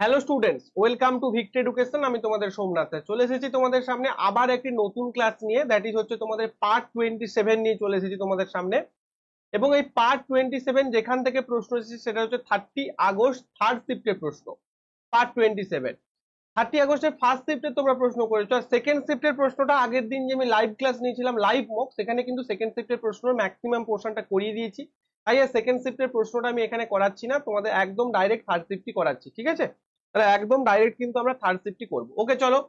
Hello students, welcome to Victor education. আমি তোমাদের সোমনাথ চলে এসেছি তোমাদের সামনে আবার একটি নতুন ক্লাস নিয়ে। দ্যাট ইজ হচ্ছে তোমাদের পার্ট 27 নিয়ে চলে এসেছি তোমাদের সামনে। এবং এই পার্ট 27 যেখান থেকে প্রশ্ন এসেছে সেটা হচ্ছে 30 আগস্ট থার্ড শিফটের প্রশ্ন। পার্ট 27 30 আগস্টের ফার্স্ট শিফটে তোমরা প্রশ্ন করেছো, আর সেকেন্ড শিফটের প্রশ্নটা আগের দিন যে আমি লাইভ ক্লাস নিয়েছিলাম লাইভ মক, সেখানে কিন্তু সেকেন্ড শিফটের প্রশ্ন ম্যাক্সিমাম পোর্শনটা করিয়ে দিয়েছি। তাই আর সেকেন্ড শিফটের প্রশ্নটা আমি এখানে করাচ্ছি না, তোমাদের একদম ডাইরেক্ট থার্ড শিফটই করাচ্ছি। ঠিক আছে, তাহলে একদম ডাইরেক্ট কিন্তু আমরা থার্ড শিফটই করবো। ওকে চলো,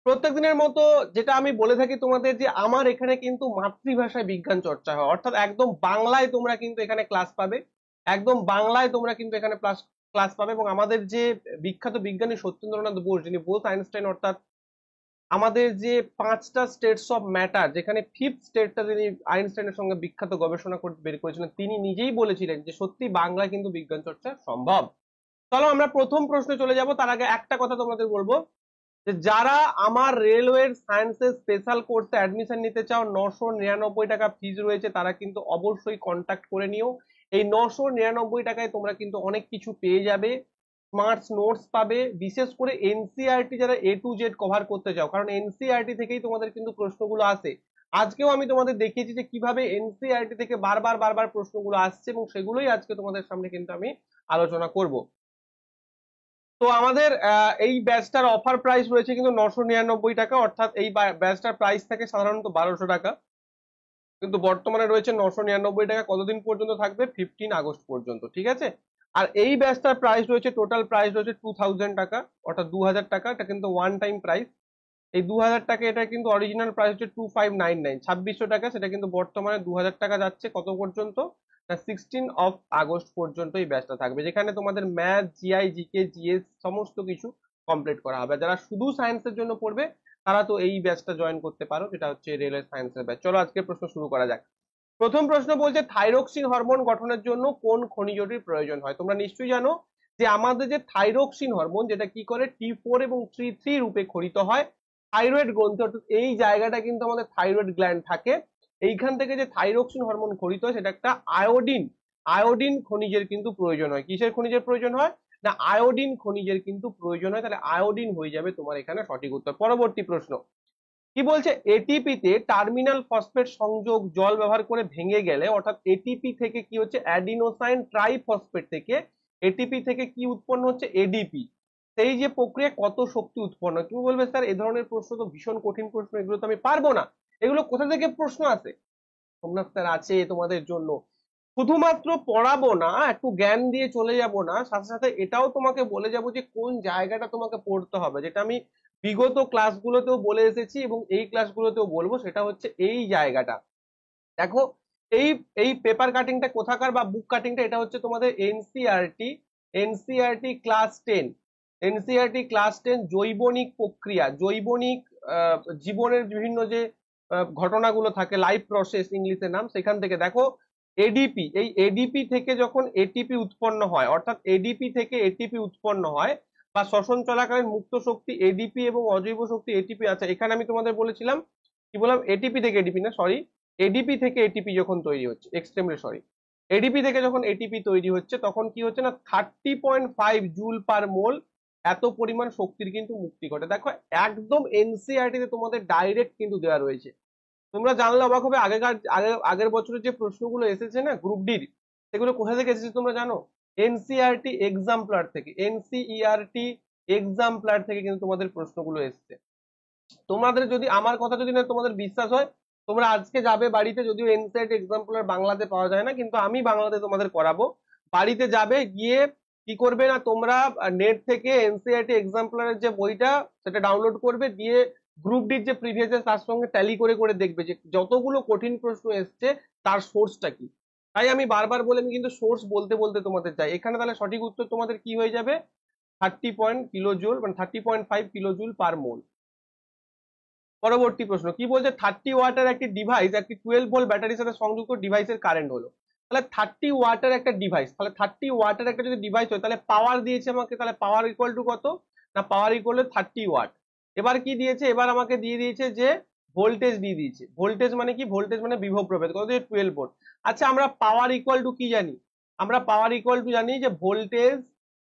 প্রত্যেক দিনের মতো যেটা আমি বলে থাকি তোমাদের, যে আমার এখানে কিন্তু মাতৃভাষায় বিজ্ঞান চর্চা হয়, অর্থাৎ একদম বাংলায় তোমরা কিন্তু এখানে ক্লাস পাবে। একদম বাংলায় তোমরা কিন্তু এখানে ক্লাস পাবে। এবং আমাদের যে বিখ্যাত বিজ্ঞানী সত্যেন্দ্রনাথ বোস, যিনি বোস আইনস্টাইন, অর্থাৎ আমাদের যে 5টা স্টেটস অফ ম্যাটার, যেখানে ফিফথ স্টেটটা তিনি আইনস্টাইনের সঙ্গে বিখ্যাত গবেষণা করে বের করেছিলেন, তিনি নিজেই বলেছিলেন যে সত্যি বাংলায় কিন্তু বিজ্ঞান চর্চা সম্ভব। চলো আমরা প্রথম প্রশ্নে চলে যাব। তার আগে একটা কথা তোমাদের বলবো, যে যারা আমার রেলওয়ের সায়েন্সের স্পেশাল কোর্সে অ্যাডমিশন নিতে চাও, 999 টাকা ফিজ রয়েছে, তারা কিন্তু অবশ্যই কন্ট্যাক্ট করে নিও। এই 999 টাকায় তোমরা কিন্তু অনেক কিছু পেয়ে যাবে। স্মার্ট নোটস পাবে, বিশেষ করে এনসিইআরটি যারা A to Z কভার করতে চাও, কারণ এনসিইআরটি থেকেই তোমাদের কিন্তু প্রশ্নগুলো আসে। আজকেও আমি তোমাদের দেখিয়েছি যে কিভাবে এনসিইআরটি থেকে বারবার বারবার প্রশ্নগুলো আসছে, এবং সেগুলোই আজকে তোমাদের সামনে কিন্তু আমি আলোচনা করব। তো আমাদের এই ব্যাচটার অফার প্রাইস রয়েছে কিন্তু 999 টাকা, অর্থাৎ এই ব্যাচটার প্রাইস থাকে সাধারণত 1200 টাকা, কিন্তু বর্তমানে রয়েছে 999 টাকা। কতদিন পর্যন্ত থাকবে? 15 আগস্ট পর্যন্ত। ঠিক আছে, আর এই ব্যাচটার প্রাইস রয়েছে, টোটাল প্রাইস রয়েছে 2000 টাকা, অর্থাৎ 2000 টাকা। এটা কিন্তু ওয়ান টাইম প্রাইস। এই 2000 টাকা, এটা কিন্তু অরিজিনাল প্রাইস হচ্ছে 2599, 2600 টাকা। সেটা কিন্তু বর্তমানে 2000 টাকা যাচ্ছে কত পর্যন্ত? 16 আগস্ট পর্যন্ত এই ব্যাচটা থাকবে, যেখানে তোমাদের ম্যাথ, জিআই, জিকে, জিএস সমস্ত কিছু কমপ্লিট করা হবে। যারা শুধু সায়েন্সের জন্য পড়বে তারা তো এই ব্যাচটা জয়েন করতে পারো, যেটা হচ্ছে রেলওয়ে সায়েন্সের ব্যাচ। চলো আজকে প্রশ্ন শুরু করা যাক। প্রথম প্রশ্ন বলছে, থাইরক্সিন হরমোন গঠনের জন্য কোন খনিজটির প্রয়োজন হয়? তোমরা নিশ্চয়ই জানো যে আমাদের যে থাইরক্সিন হরমোন, যেটা কি করে T4 এবং T3 রূপে ক্ষরিত হয় থাইরয়েড গ্রন্থি, অর্থাৎ এই জায়গাটা কিন্তু আমাদের থাইরয়েড গ্ল্যান্ড থাকে। এইখান থেকে যে থাইরক্সিন হরমোন ক্ষরিত হয় সেটা একটা আয়োডিন আয়োডিন খনিজের কিন্তু প্রয়োজন হয়। কিসের খনিজের প্রয়োজন হয়? না, আয়োডিন খনিজের কিন্তু প্রয়োজন হয়। তাহলে আয়োডিন হয়ে যাবে তোমার এখানে সঠিক উত্তর। পরবর্তী প্রশ্ন কি বলছে, এটিপিতে টার্মিনাল ফসফেট সংযোগ জল ব্যবহার করে ভেঙে গেলে, অর্থাৎ এটিপি থেকে কি হচ্ছে, অ্যাডিনোসাইন ট্রাইফসফেট থেকে এটিপি থেকে কি উৎপন্ন হচ্ছে? এডিপি। সেই যে প্রক্রিয়া কত শক্তি উৎপন্ন হয়? তুমি বলবে স্যার এ ধরনের প্রশ্ন তো ভীষণ কঠিন প্রশ্ন, এগুলো তো আমি পারবো না। এগুলো কোথা থেকে প্রশ্ন আসে? সোমনাথ স্যার আছে তোমাদের জন্য। শুধুমাত্র পড়াবো না, একটু জ্ঞান দিয়ে চলে যাব না, সাথে সাথে এটাও তোমাকে বলে যাব যে কোন জায়গাটা তোমাকে পড়তে হবে, যেটা আমি বিগত ক্লাসগুলোতেও বলে এসেছি এবং এই ক্লাসগুলোতেও বলবো। সেটা হচ্ছে এই জায়গাটা। দেখো, এই এই পেপার কাটিংটা কোথাকার বা বুক কাটিংটা, এটা হচ্ছে তোমাদের এনসিইআরটি ক্লাস 10। এনসিইআরটি ক্লাস 10 জৈবনিক প্রক্রিয়া, জৈবনিক জীবনের বিভিন্ন যে ঘটনাগুলো থাকে, লাইফ প্রসেস ইংলিশের নাম, সেখান থেকে দেখো এডিপি, এই এডিপি থেকে যখন এটিপি উৎপন্ন হয়, অর্থাৎ এডিপি থেকে এটিপি উৎপন্ন হয় বা শ্বসন চলাকালীন মুক্ত শক্তি এডিপি এবং অজৈব শক্তি এটিপি আছে। এখানে আমি তোমাদের বলেছিলাম, কি বললাম, এটিপি থেকে এডিপি না, সরি, এডিপি থেকে এটিপি যখন তৈরি হচ্ছে, এক্সট্রিমলি সরি, এডিপি থেকে যখন এটিপি তৈরি হচ্ছে তখন কি হচ্ছে না, 30.5 জুল/মোল এত পরিমাণ শক্তির কিন্তু মুক্তি ঘটে। দেখো একদম এনসিইআরটি তে তোমাদের ডাইরেক্ট কিন্তু দেওয়া রয়েছে। তোমরা জানলে অবাক হবে, আগের বছরের যে প্রশ্নগুলো এসেছে না গ্রুপ ডির, সেগুলো কোথা থেকে এসেছে তোমরা জানো? এনসিইআরটি এক্সাম্পলার থেকে, এনসিইআরটি এক্সাম্পলার থেকে কিন্তু তোমাদের প্রশ্নগুলো এসেছে। তোমাদের যদি আমার কথা যদি না তোমাদের বিশ্বাস হয়, তোমরা আজকে যাবে বাড়িতে, যদিও এনসিইআরটি এক্সাম্পলার বাংলাতে পাওয়া যায় না, কিন্তু আমি বাংলাতে তোমাদের করাবো। বাড়িতে যাবে, গিয়ে কি করবে না, তোমরা নেট থেকে এনসিইআরটি এক্সাম্পলারের যে বইটা সেটা ডাউনলোড করবে, দিয়ে গ্রুপ ডির যে প্রিভিয়াস তার সঙ্গে ট্যালি করে করে দেখবে যে যতগুলো কঠিন প্রশ্ন এসছে তার সোর্সটা কি। তাই আমি বারবার বলে, আমি কিন্তু সোর্স বলতে বলতে তোমাদের যাই এখানে। তাহলে সঠিক উত্তর তোমাদের কি হয়ে যাবে? 30 কিলোজুল, মানে 30.5 কিলোজুল/মোল। পরবর্তী প্রশ্ন কি বলছে, 30 ওয়াটের একটি ডিভাইস একটি 12 ভোল্ট ব্যাটারির সাথে সংযুক্ত ডিভাইসের কারেন্ট হলো। তাহলে 30 ওয়াটের একটা ডিভাইস, তাহলে 30 ওয়াটের একটা যদি ডিভাইস হয়, তাহলে পাওয়ার দিয়েছে আমাকে, তাহলে পাওয়ার ইকুয়াল টু কত? না, পাওয়ার ইকুয়াল টু 30 ওয়াট। এবার কি দিয়েছে? এবার আমাকে দিয়ে দিয়েছে যে ভোল্টেজ দিয়ে দিয়েছে। ভোল্টেজ মানে কি? ভোল্টেজ মানে বিভব প্রভেদ, কত? 12 ভোল্ট। আচ্ছা, আমরা পাওয়ার ইকুয়াল টু কি জানি? আমরা পাওয়ার ইকুয়াল টু জানি যে ভোল্টেজ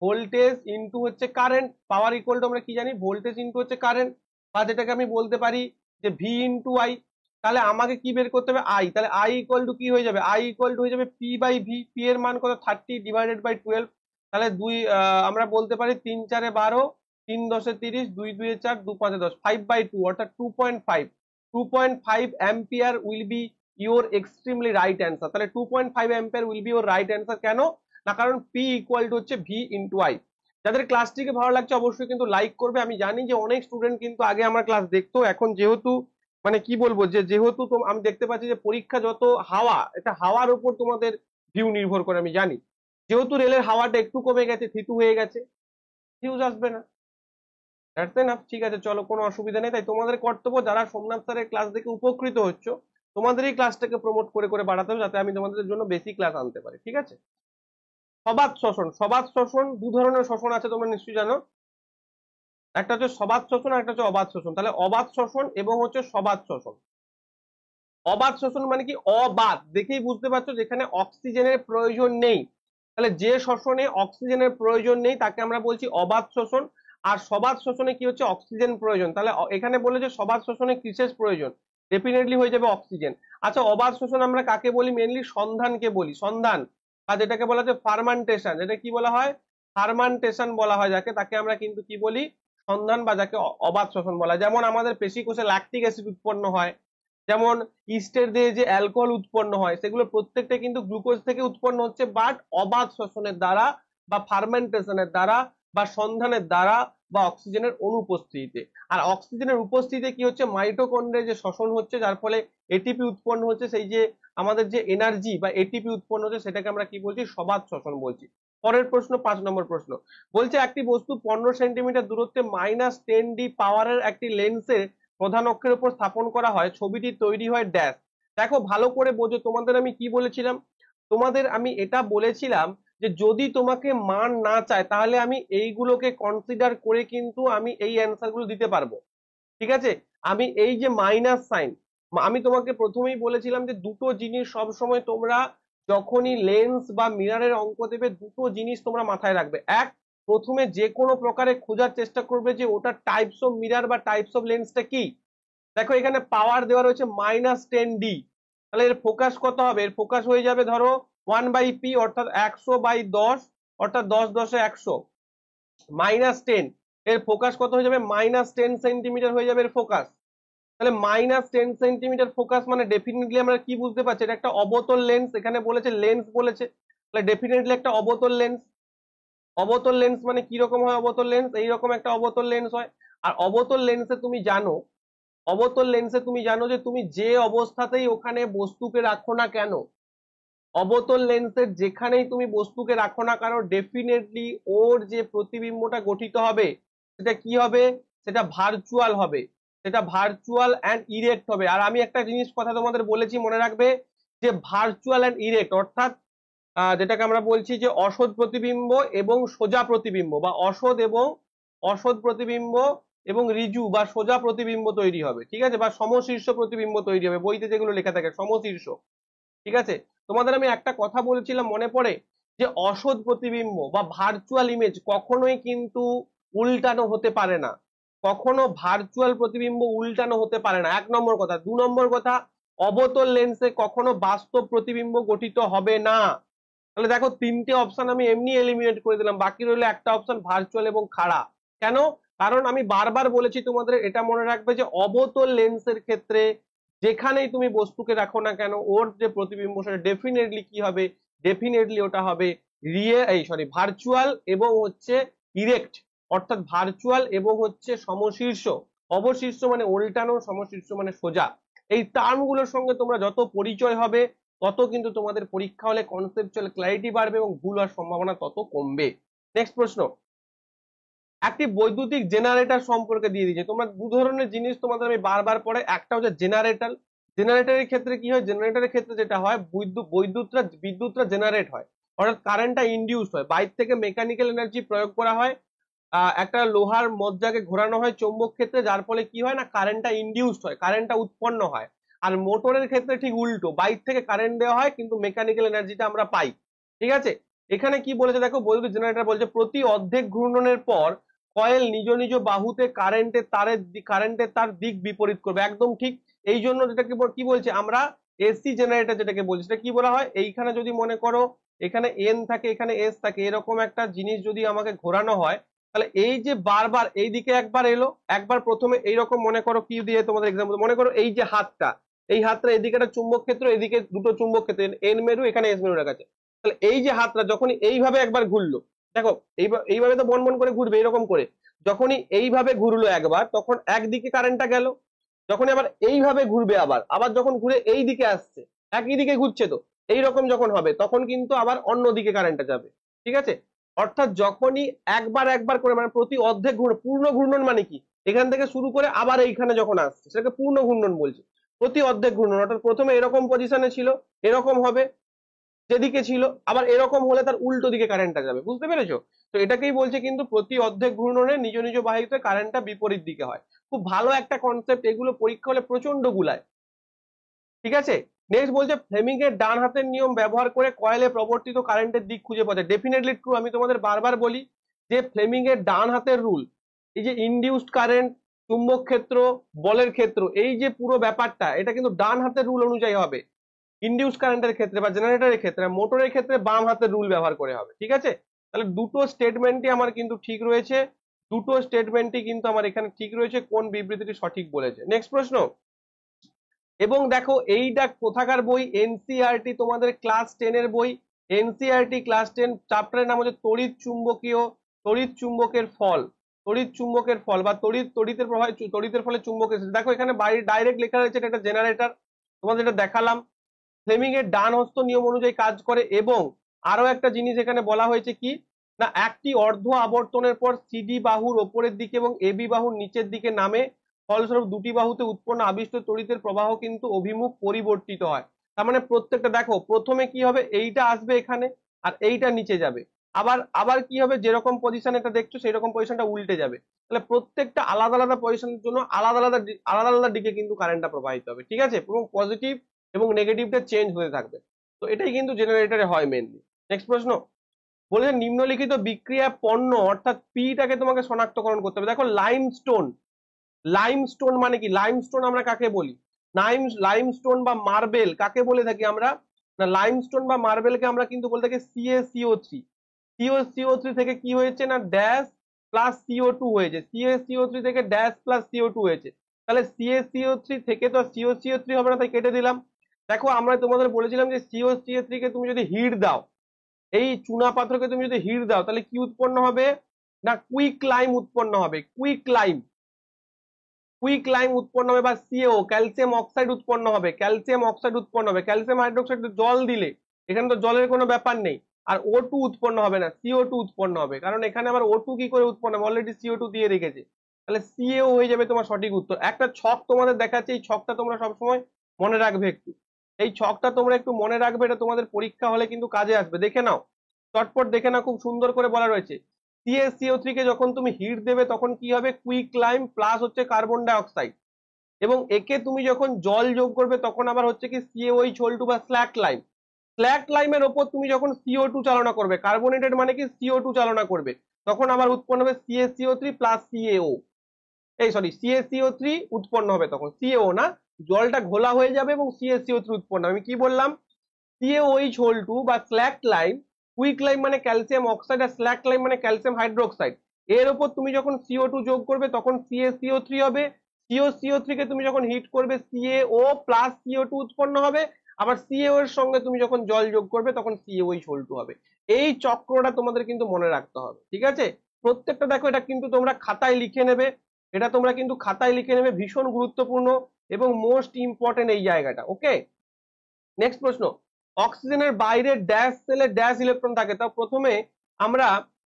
ভোল্টেজ ইনটু হচ্ছে কারেন্ট, পাওয়ার ইকুয়াল টু আমরা কি জানি ভোল্টেজ ইনটু হচ্ছে কারেন্ট, বা যেটাকে আমি বলতে পারি যে ভি ইনটু আই। তাহলে আমাকে কি বের করতে হবে আই, তাহলে আই ইকুয়াল টু কি হয়ে যাবে, আই ইকুয়াল টু হয়ে যাবে পি বাই ভি, পি এর মান কত 30 ডিভাইডেড বাই 12, তাহলে আমরা বলতে পারি 3 4 12, 3 10 30, 2 2 4, 2 5 10, 5/2 অর্থাৎ 2.5, 2.5 ampere will be your extremely right answer. তাহলে 2.5 ampere will be your right answer. কেন না, কারণ পি ইকুয়াল টু হচ্ছে ভি ইন্টু আই। যাদের ক্লাসটিকে ভালো লাগছে অবশ্যই কিন্তু লাইক করবে। আমি জানি যে অনেক স্টুডেন্ট কিন্তু আগে আমার ক্লাস দেখতো, এখন যেহেতু মানে কি বলবো যে যেহেতু আমি দেখতে পাচ্ছি যে পরীক্ষা যত হাওয়া, এটা হাওয়ার উপর তোমাদের ভিউ নির্ভর করে। আমি জানি যেহেতু রেলের হাওয়াটা একটু কমে গেছে, থিতু হয়ে গেছে, ভিউজ আসবে না। That's enough. ঠিক আছে, চলো, কোনো অসুবিধা নেই। তাই তোমাদের কর্তব্য যারা সোমনাথ স্যারের ক্লাস দেখে উপকৃত হচ্ছ, তোমাদেরই ক্লাসটাকে প্রমোট করে করে বাড়াতে হবে, যাতে আমি তোমাদের জন্য বেশি ক্লাস আনতে পারি। ঠিক আছে। সবাত শোষণ, সবাত শোষণ দু ধরনের শোষণ আছে, তোমরা নিশ্চয়ই জানো। একটা হচ্ছে সবাত শোষণ, একটা হচ্ছে অবাত শোষণ। তাহলে অবাত শোষণ এবং হচ্ছে সবাত শোষণ। অবাত শোষণ মানে কি, অবাত দেখেই বুঝতে পারছো যেখানে অক্সিজেনের প্রয়োজন নেই। তাহলে যে শোষণে অক্সিজেনের প্রয়োজন নেই তাকে আমরা বলছি অবাত শোষণ। আর সবাত শোষণে কি হচ্ছে, অক্সিজেন প্রয়োজন। তাহলে এখানে বলে যে সবাত শোষণে কিসের প্রয়োজন, ডেফিনেটলি হয়ে যাবে অক্সিজেন। আচ্ছা, অবাত শোষণ আমরা কাকে বলি, মেনলি সন্ধানকে বলি, সন্ধান। আর যেটাকে বলা হয় ফার্মান্টেশন, যেটা কি বলা হয়, ফার্মান্টেশন বলা হয় যাকে, তাকে আমরা কিন্তু কি বলি, সন্ধান, বা যাকে অবাত শোষণ বলা হয়। যেমন আমাদের পেশিকোষে ল্যাকটিক অ্যাসিড উৎপন্ন হয়, যেমন ইস্টের দিয়ে যে অ্যালকোহল উৎপন্ন হয়, সেগুলো প্রত্যেকটা কিন্তু গ্লুকোজ থেকে উৎপন্ন হচ্ছে, বাট অবাত শোষণের দ্বারা বা ফার্মেন্টেশনের দ্বারা বা সন্ধানের দ্বারা বা অক্সিজেনের অনুপস্থিতিতে। আর অক্সিজেনের উপস্থিতিতে কি হচ্ছে, মাইটোকন্ড্রিয়ার যে শোষণ হচ্ছে, যার ফলে এটিপি উৎপন্ন হচ্ছে, সেই যে আমাদের যে এনার্জি বা এটিপি উৎপন্ন হচ্ছে, সেটাকে আমরা কি বলছি, সবাত শোষণ বলছি। পরের প্রশ্ন, 5 নম্বর প্রশ্ন বলছে একটি বস্তু 15 সেন্টিমিটার দূরত্বে -10 ডি পাওয়ারের একটি লেন্সের প্রধান অক্ষের উপর স্থাপন করা হয়, ছবিটি তৈরি হয় ড্যাশ। দেখো ভালো করে বোঝো, তোমাদের আমি কি বলেছিলাম, তোমাদের আমি এটা বলেছিলাম যে যদি তোমাকে মান না চায় তাহলে আমি এইগুলোকে কনসিডার করে কিন্তু আমি এই অ্যান্সার গুলো দিতে পারবো। ঠিক আছে, আমি এই যে মাইনাস সাইন, আমি তোমাকে প্রথমেই বলেছিলাম যে দুটো জিনিস সব সময় তোমরা যখনই লেন্স বা মিররের অঙ্ক দেবে, দুটো জিনিস তোমরা মাথায় রাখবে। এক, প্রথমে যে কোনো প্রকারে খোঁজার চেষ্টা করবে যে ওটা টাইপস অফ মিরর বা টাইপস অফ লেন্সটা কি। দেখো এখানে পাওয়ার দেওয়া রয়েছে -10 ডি, তাহলে এর ফোকাস কত হবে, এর ফোকাস হয়ে যাবে ধরো 1/p অর্থাৎ 100/10, অর্থাৎ 10 10 100, -10 এর ফোকাস কত হয়ে যাবে, -10 সেন্টিমিটার হয়ে যাবে এর ফোকাস। তাহলে -10 সেন্টিমিটার ফোকাস মানে ডেফিনেটলি আমরা কি বুঝতে পারছি, এটা একটা অবতল লেন্স। এখানে বলেছে লেন্স বলেছে, তাহলে ডেফিনেটলি একটা অবতল লেন্স। অবতল লেন্স মানে কি রকম হয়, অবতল লেন্স এইরকম একটা অবতল লেন্স হয়। আর অবতল লেন্সে তুমি জানো, অবতল লেন্সে তুমি জানো যে তুমি যে অবস্থাতেই ওখানে বস্তুকে রাখো না কেন, অবতল লেন্সের যেখানেই তুমি বস্তুকে রাখো না কেন, ডেফিনেটলি ওর যে প্রতিবিম্বটা গঠিত হবে সেটা কি হবে, সেটা ভার্চুয়াল হবে, সেটা ভার্চুয়াল অ্যান্ড ইরেক্ট হবে। আর আমি একটা জিনিস কথা তোমাদের বলেছি, মনে রাখবে যে ভার্চুয়াল অ্যান্ড ইরেক্ট অর্থাৎ যেটাকে আমরা বলছি যে অসৎ প্রতিবিম্ব এবং সোজা প্রতিবিম্ব, বা অসৎ প্রতিবিম্ব এবং ঋজু বা সোজা প্রতিবিম্ব তৈরি হবে। ঠিক আছে, বা সমশীর্ষ প্রতিবিম্ব তৈরি হবে, বইতে যেগুলো লেখা থাকে সমশীর্ষ। ঠিক আছে, তোমাদের আমি একটা কথা বলেছিলাম মনে পড়ে, যে অসৎ প্রতিবিম্ব বা ভার্চুয়াল ইমেজ কখনোই কিন্তু উল্টানো হতে পারে না, কখনো ভার্চুয়াল প্রতিবিম্ব উল্টানো হতে পারে না, 1 নম্বর কথা। 2 নম্বর কথা, অবতল লেন্সে কখনো বাস্তব প্রতিবিম্ব গঠিত হবে না। তাহলে দেখো 3টে অপশন আমি এমনি এলিমিনেট করে দিলাম, বাকি রইলো একটা অপশন ভার্চুয়াল এবং খাড়া। কেন, কারণ আমি বারবার বলেছি তোমাদের, এটা মনে রাখবে যে অবতল লেন্সের ক্ষেত্রে যেখানেই তুমি বস্তুকে রাখো না কেন, ওর যে প্রতিবিম্ব সেটা ডেফিনেটলি কি হবে, ডেফিনেটলি ওটা হবে ভার্চুয়াল এবং হচ্ছে ইরেক্ট, অর্থাৎ ভার্চুয়াল এবং হচ্ছে সমশীর্ষ। অবশীর্ষ মানে উল্টানো, সমশীর্ষ মানে সোজা। এই টার্মগুলোর সঙ্গে তোমরা যত পরিচয় হবে তত কিন্তু তোমাদের পরীক্ষা হলে কনসেপচুয়াল ক্ল্যারিটি বাড়বে এবং ভুল হওয়ার সম্ভাবনা তত কমবে। নেক্সট প্রশ্ন, একটি বৈদ্যুতিক জেনারেটর সম্পর্কে দিয়ে দিয়েছে। তোমরা দু ধরনের জিনিস তোমাদের আমি বারবার পড়ে, একটা হচ্ছে জেনারেটর। জেনারেটরের ক্ষেত্রে কি হয়, জেনারেটরের ক্ষেত্রে যেটা হয়, বিদ্যুৎটা জেনারেট হয়, অর্থাৎ কারেন্টটা ইনডিউস হয়, বাইরে থেকে মেকানিক্যাল এনার্জি প্রয়োগ করা হয়, একটা লোহার মজ্জাকে ঘোরানো হয় চৌম্বক ক্ষেত্রে, যার ফলে কি হয় না, কারেন্টটা ইনডিউসড হয়, কারেন্টটা উৎপন্ন হয়। আর মোটরের ক্ষেত্রে ঠিক উল্টো, বাইরে থেকে কারেন্ট দেওয়া হয় কিন্তু মেকানিক্যাল এনার্জিটা আমরা পাই। ঠিক আছে, এখানে কি বলেছে দেখো, বৈদ্যুতিক জেনারেটর বলছে প্রতি অর্ধেক ঘূর্ণনের পর কয়েল নিজ নিজ বাহুতে কারেন্টের তার দিক বিপরীত করবে, একদম ঠিক। এই জন্য যেটাকে কি বলছে আমরা এসি জেনারেটর যেটাকে বলছি, সেটা কি বলা হয়, এইখানে যদি মনে করো এখানে এন থাকে এখানে এস থাকে, এরকম একটা জিনিস যদি আমাকে ঘোরানো হয়, তাহলে এই যে বারবার এইদিকে একবার এলো, একবার প্রথমে এইরকম মনে করো, কি দিয়ে তোমাদের এক্সাম্পল, মনে করো এই যে হাতটা, এই হাতটা এদিকে একটা চুম্বক ক্ষেত্র, এদিকে দুটো চুম্বক ক্ষেত্র, এন মেরু এখানে এস মেরু রাখা আছে। তাহলে এই যে হাতটা যখনই এইভাবে একবার ঘুরলো, দেখো এইভাবে তো বন বন করে ঘুরবে এরকম করে, যখনই এইভাবে ঘুরলো একবার তখন একদিকে কারেন্টটা গেল, যখন আবার এইভাবে ঘুরবে আবার আবার যখন ঘুরে এই দিকে আসছে, একই দিকে ঘুরছে, তো এইরকম যখন হবে তখন কিন্তু আবার অন্য দিকে কারেন্টটা যাবে, ঠিক আছে। অর্থাৎ যখনই একবার একবার করে, মানে প্রতি অর্ধেক ঘূর্ণন, পূর্ণ ঘূর্ণন মানে কি, এখান থেকে শুরু করে আবার এইখানে যখন আসছে সেটাকে পূর্ণ ঘূর্ণন বলছে। প্রতি অর্ধেক ঘূর্ণন অর্থাৎ প্রথমে এরকম পজিশনে ছিল, এরকম হবে যেদিকে ছিল, আবার এরকম হলে তার উল্টো দিকে কারেন্টটা যাবে, বুঝতে পেরেছো? তো এটাকেই বলছে কিন্তু প্রতি অর্ধেক ঘূর্ণনে নিজ নিজ বাহুতে কারেন্টটা বিপরীত দিকে হয়। খুব ভালো একটা কনসেপ্ট, এগুলো পরীক্ষা হলে প্রচন্ড গুলায়, ঠিক আছে। নেক্সট বলছে ফ্লেমিং এর ডান হাতের নিয়ম ব্যবহার করে কয়েলে প্রবর্তিত কারেন্টের দিক খুঁজে পাওয়া যায়। ডেফিনেটলি ট্রু, আমি তোমাদের বারবার বলি যে ফ্লেমিং এর ডান হাতের রুল, এই যে ইনডিউসড কারেন্ট, চুম্বক ক্ষেত্র, বলের ক্ষেত্র, এই যে পুরো ব্যাপারটা এটা কিন্তু ডান হাতের রুল অনুযায়ী হবে। ইনডিউস কারেন্টের ক্ষেত্রে বা জেনারেটরের ক্ষেত্রে, মোটরের ক্ষেত্রে বাম হাতের রুল ব্যবহার করে হবে, ঠিক আছে। তাহলে দুটো স্টেটমেন্টই আমার কিন্তু ঠিক রয়েছে, দুটো স্টেটমেন্টই কিন্তু আমার এখানে ঠিক রয়েছে, কোন বিবৃতিটি সঠিক বলেছে। নেক্সট প্রশ্ন, এবং দেখো এইটা কোথাকার বই, এনসিইআরটি তোমাদের ক্লাস 10 এর বই, এনসিইআরটি ক্লাস 10 চ্যাপ্টারের নাম হচ্ছে তড়িৎ চুম্বকের ফল, তড়িৎ চুম্বকের ফল বা তড়িতের প্রবাহ, তড়িতের ফলে চুম্বকের, দেখো এখানে বাইরে ডাইরেক্ট লেখা রয়েছে এটা একটা জেনারেটর, তোমাদের এটা দেখালাম, ফ্লেমিং এর ডান হস্ত নিয়ম অনুযায়ী কাজ করে। এবং আরো একটা জিনিস এখানে বলা হয়েছে কি না, একটি অর্ধ আবর্তনের পর সিডি বাহুর ওপরের দিকে এবং এবি বাহুর নিচের দিকে নামে, ফলস্বরূপ দুটি বাহুতে উৎপন্ন আবিষ্ট তড়িতের প্রবাহ কিন্তু অভিমুখ পরিবর্তিত হয়। তার মানে প্রত্যেকটা দেখো, প্রথমে কি হবে, এইটা আসবে এখানে আর এইটা নিচে যাবে, আবার আবার কি হবে, যেরকম পজিশন এটা দেখছো সেই রকম পজিশনটা উল্টে যাবে। তাহলে প্রত্যেকটা আলাদা আলাদা পজিশনের জন্য আলাদা আলাদা আলাদা আলাদা দিকে কিন্তু কারেন্টটা প্রবাহিত হবে, ঠিক আছে, এবং পজিটিভ এবং নেগেটিভটা চেঞ্জ হতে থাকবে। তো এটাই কিন্তু জেনারেটরে হয় মেনলি। নেক্সট প্রশ্ন বলেছে নিম্নলিখিত বিক্রিয়া পণ্য অর্থাৎ পিটাকে তোমাকে শনাক্তকরণ করতে হবে। দেখো লাইমস্টোন, লাইমস্টোন মানে কি, লাইমস্টোন আমরা কাকে বলি, লাইমস্টোন বা মার্বেল কাকে বলে থাকি আমরা, না লাইমস্টোন বা মার্বেলকে আমরা কিন্তু বলে থাকি CaCO3, CaCO3 থেকে কি হয়েছে না ড্যাশ প্লাস CO2 হয়েছে, CaCO3 থেকে ড্যাশ প্লাস CO2 হয়েছে। তাহলে CaCO3 থেকে তো CaCO3 হবে না, তাই কেটে দিলাম। দেখো আমরা তোমাদের বলেছিলাম যে CaCO3 কে তুমি যদি হিট দাও, এই চুনা পাথরকে তুমি যদি হিট দাও তাহলে কি উৎপন্ন হবে না কুইক লাইম উৎপন্ন হবে, কুইক লাইম উৎপন্ন হবে, বা সিএও ক্যালসিয়াম অক্সাইড উৎপন্ন হবে, ক্যালসিয়াম হাইড্রোক্সাইড জল দিলে, এখানে তো জলের কোনো ব্যাপার নেই, আর O2 উৎপন্ন হবে না, CO2 উৎপন্ন হবে, কারণ এখানে আবার O2 কি করে উৎপন্ন হবে, অলরেডি CO2 দিয়ে রেখেছে। তাহলে সিএও হয়ে যাবে তোমার সঠিক উত্তর। একটা ছক তোমাদের দেখাচ্ছে, এই ছকটা তোমরা সবসময় মনে রাখবে একটু, এই ছকটা তোমরা একটু মনে রাখবে, এটা তোমাদের পরীক্ষা হলে কিন্তু কাজে আসবে, দেখে নাও, চটপট দেখে নাও, খুব সুন্দর করে বলা রয়েছে। CaCO3 কে যখন তুমি হিট দেবে তখন কি হবে, কুইক লাইম প্লাস হচ্ছে কার্বন ডাই অক্সাইড, এবং একে তুমি যখন জল যোগ করবে তখন আবার হচ্ছে কি CaOH বা স্ল্যাক লাইম, স্ল্যাক লাইমের ওপর তুমি যখন CO2 চালনা করবে, কার্বনেটেড মানে কি CO2 চালনা করবে, তখন আবার উৎপন্ন হবে CaCO3 প্লাস CaO, এই সরি CaCO3 উৎপন্ন হবে, তখন CaO না, জলটা ঘোলা হয়ে যাবে এবং CaCO3 উৎপন্ন হবে। আমি কি বললাম, CaOH বা স্ল্যাক লাইম, কুইক লাইম মানে ক্যালসিয়াম অক্সাইড আর স্ল্যাক লাইম মানে ক্যালসিয়াম হাইড্রোক্সাইড, এর উপর তুমি যখন CO2 যোগ করবে তখন CaCO3 হবে, CaCO3 কে তুমি যখন হিট করবে CaO প্লাস CO2 উৎপন্ন হবে, আবার CaO এর সঙ্গে তুমি যখন জল যোগ করবে তখন CaOH হবে। এই চক্রটা তোমাদের কিন্তু মনে রাখতে হবে, ঠিক আছে। প্রত্যেকটা দেখো, এটা কিন্তু তোমরা খাতায় লিখে নেবে, এটা তোমরা কিন্তু খাতায় লিখে নেবে, ভীষণ গুরুত্বপূর্ণ এবং মোস্ট ইম্পর্টেন্ট এই জায়গাটা, ওকে। নেক্সট প্রশ্ন, অক্সিজেনের বাইরে ড্যাশ সেলে ড্যাশ ইলেকট্রন থাকে। তা প্রথমে আমরা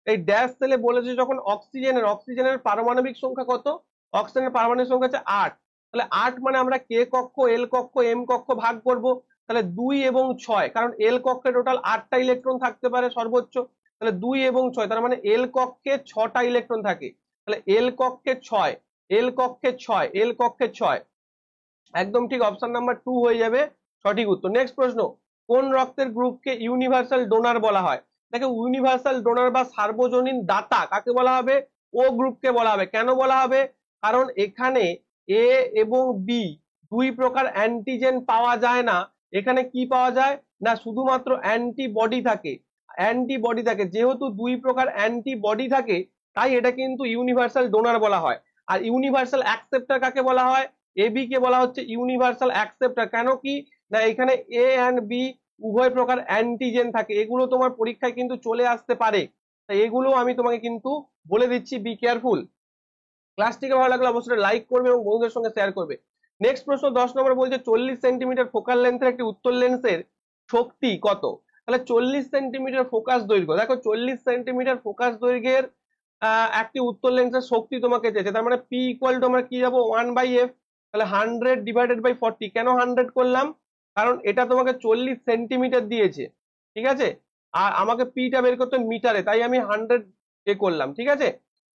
এই ড্যাশ সেলে বলেছি যখন অক্সিজেনের পারমাণবিক সংখ্যা কত, অক্সিজেনের পারমাণবিক সংখ্যা হচ্ছে 8, তাহলে 8 মানে আমরা কে কক্ষ, এল কক্ষ, এম কক্ষ ভাগ করব, তাহলে 2 এবং 6, কারণ এল কক্ষে টোটাল 8টা ইলেকট্রন থাকতে পারে সর্বোচ্চ, তাহলে 2 এবং 6, তার মানে এল কক্ষে 6টা ইলেকট্রন থাকে, তাহলে এল কক্ষে 6, এল কক্ষে 6, একদম ঠিক, অপশন নাম্বার 2 হয়ে যাবে সঠিক উত্তর। নেক্সট প্রশ্ন, কোন রক্তের গ্রুপকে ইউনিভার্সাল ডোনার বলা হয়। দেখো ইউনিভার্সাল ডোনার বা সার্বজনীন দাতা কাকে বলা হবে? ও গ্রুপকে বলা হবে। কেন বলা হবে? কারণ এখানে এ এবং বি দুই প্রকার অ্যান্টিজেন পাওয়া যায় না। এখানে কি পাওয়া যায় না, শুধুমাত্র অ্যান্টিবডি থাকে। অ্যান্টিবডি থাকে, যেহেতু দুই প্রকার অ্যান্টিবডি থাকে তাই এটা কিন্তু ইউনিভার্সাল ডোনার বলা হয়। আর ইউনিভার্সাল অ্যাকসেপ্টার কাকে বলা হয়? এবি কে বলা হচ্ছে ইউনিভার্সাল অ্যাকসেপ্টার। কেন কি না, এখানে এ অ্যান্ড বি উভয় প্রকার অ্যান্টিজেন থাকে। এগুলো তোমার পরীক্ষায় কিন্তু চলে আসতে পারে, তাই এগুলো আমি তোমাকে কিন্তু বলে দিচ্ছি, বি কেয়ারফুল। ক্লাসটিকে ভালো লাগলে অবশ্যই লাইক করবে এবং বন্ধুদের সঙ্গে শেয়ার করবে। নেক্সট প্রশ্ন 10 নম্বর বলছে 40 সেন্টিমিটার ফোকাল লেন্থের একটি উত্তল লেন্সের শক্তি কত? তাহলে 40 সেন্টিমিটার ফোকাস দৈর্ঘ্য, দেখো 40 সেন্টিমিটার ফোকাস দৈর্ঘ্যের একটি উত্তল লেন্সের শক্তি তোমাকে চেয়েছে। তার মানে পি ইকুয়াল টু আমরা কি যাবো 1/f, তাহলে 100 ডিভাইডেড বাই 40। কেন 100 করলাম? কারণ এটা তোমাকে 40 সেন্টিমিটার দিয়েছে, ঠিক আছে, আর আমাকে পিটা বের করতে মিটারে, তাই আমি 100 করলাম, ঠিক আছে।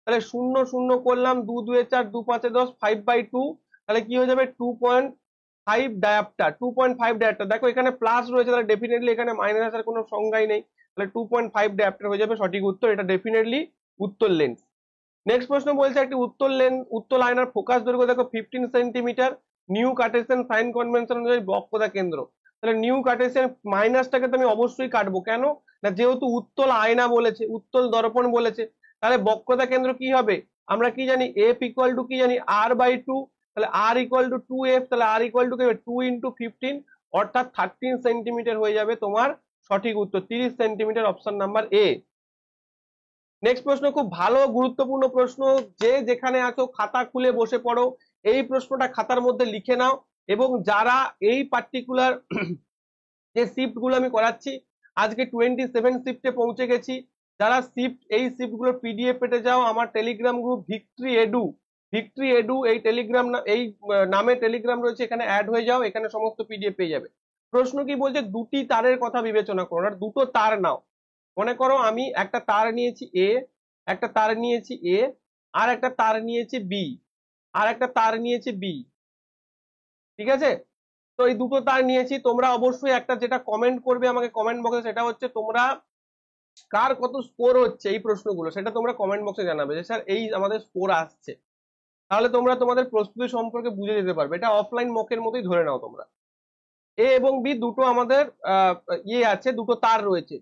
তাহলে 0 0 করলাম, 2 2 4, 2 5 10, 5/2, তাহলে কি হয়ে যাবে 2.5 ডায়াপ্টার। 2.5 ডায়াপ্টার, দেখো এখানে প্লাস রয়েছে, তাহলে ডেফিনেটলি এখানে মাইনাস আসার কোনো সংজ্ঞাই নেই, তাহলে 2.5 ডায়াপ্টার হয়ে যাবে সঠিক উত্তর। এটা ডেফিনেটলি উত্তল লেন্স। নেক্সট প্রশ্ন বলছে একটি উত্তল আয়নার ফোকাস দৈর্ঘ্য দেখো 15 centimetre, new Cartesian sign convention অনুযায়ী বক্রতা কেন্দ্র। তাহলে নিউ কার্টেসিয়ান মাইনাসটাকে তো আমি অবশ্যই কাটবো, কেন না, যেহেতু উত্তল আয়না বলেছে, উত্তল দর্পণ বলেছে, তাহলে বক্রতা কেন্দ্র কি হবে? আমরা কি জানি, এফ ইকুয়াল টু কি জানি, r/2, তাহলে r ইকুয়াল টু 2f, তাহলে r ইকুয়াল টু 2 ইন্টু 15, অর্থাৎ 13 সেন্টিমিটার হয়ে যাবে তোমার সঠিক উত্তর, 30 centimetre, option number A. Next প্রশ্ন খুব ভালো গুরুত্বপূর্ণ প্রশ্ন, যে যেখানে আছো খাতা খুলে বসে পড়ো, এই প্রশ্নটা খাতার মধ্যে লিখে নাও। এবং যারা এই পার্টিকুলার যে শিফট গুলো আমি করাচ্ছি, আজকে 27 শিফটে পৌঁছে গেছি, যারা এই শিফট গুলো পিডিএফ পেতে যাও, আমার টেলিগ্রাম গ্রুপ ভিক্টরি এডু এই টেলিগ্রাম এই নামে টেলিগ্রাম রয়েছে, এখানে অ্যাড হয়ে যাও, এখানে সমস্ত পিডিএফ পেয়ে যাবে। প্রশ্ন কি বলছে, দুটি তারের কথা বিবেচনা করো, আর দুটো তার নাও। মনে করো আমি একটা তার নিয়েছি এ, একটা তার নিয়েছি এ, আর একটা তার নিয়েছি বি, আর একটা তার নিয়েছি বি, ঠিক আছে। তো এই দুটো তার নিয়েছি, তোমরা অবশ্যই একটা যেটা কমেন্ট করবে আমাকে কমেন্ট বক্সে, সেটা হচ্ছে তোমরা কার কত স্কোর হচ্ছে এই প্রশ্নগুলো, সেটা তোমরা কমেন্ট বক্সে জানাবে যে স্যার এই আমাদের স্কোর আসছে। তাহলে তোমরা তোমাদের প্রস্তুতি সম্পর্কে বুঝে যেতে পারবে। এটা অফলাইন মকের মতোই ধরে নাও তোমরা। এ এবং বি দুটো আমাদের আছে, দুটো তার রয়েছে,